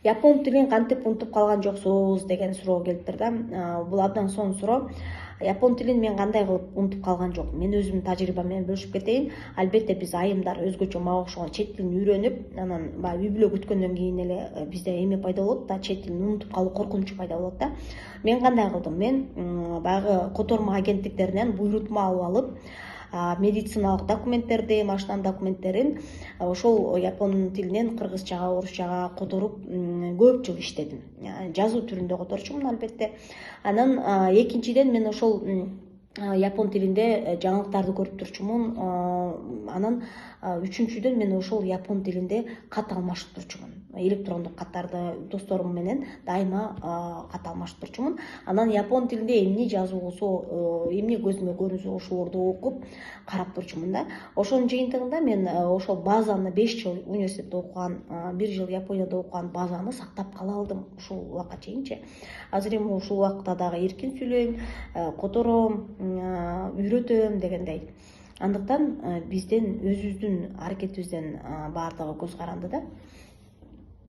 Япон тилин кантип унутуп калган жоксуз деген суроо келиптир да. Бул абдан сонун суроо. Япон тилин мен кандай кылып унутуп калган жокмун. Мен өзүмдүн тажрыйбам менен бөлүшүп кетейин. Албетте биз айымдар өзгөчө мага окшогон чет тилин үйрөнүп, анан баягы үй бүлө күткөндөн кийин эле бизде эме пайда болот да, чет тилин унутуп калуу коркунучу пайда болот да. Мен кандай кылдым? Мен баягы котормо агенттиктеринен буйрутма алып медициналык документтерди, машинанын документтерин ошол япон тилинен кыргызчага, орусчага которуп көп жыл иштедим. Жазуу түрүндө которчумун албетте. Анан экинчиден мен ошол япон тилинде жаңылыктарды көрүп турчумун. Анан үчүнчүдөн мен ошол япон тилинде кат алмашып турчумун. Электрондук каттарды досторум менен дайыма кат алмашып турчумун. Анан япон тилинде эмне жазылсо, эмне көзүмө көрүнсө ошолорду окуп карап турчумун да. Ошонун жыйынтыгында мен ошол базаны 5 жыл университетте окуган, 1 жыл Японияда окуган базаны сактап кала алдым ушул убакка чейинчи. Азыр эми ушул убакта дагы эркин сүйлөйм, котором, үйрөтөм дегендей. Андыктан бизден өзүбүздүн аракетибизден баардыгы көз каранды да.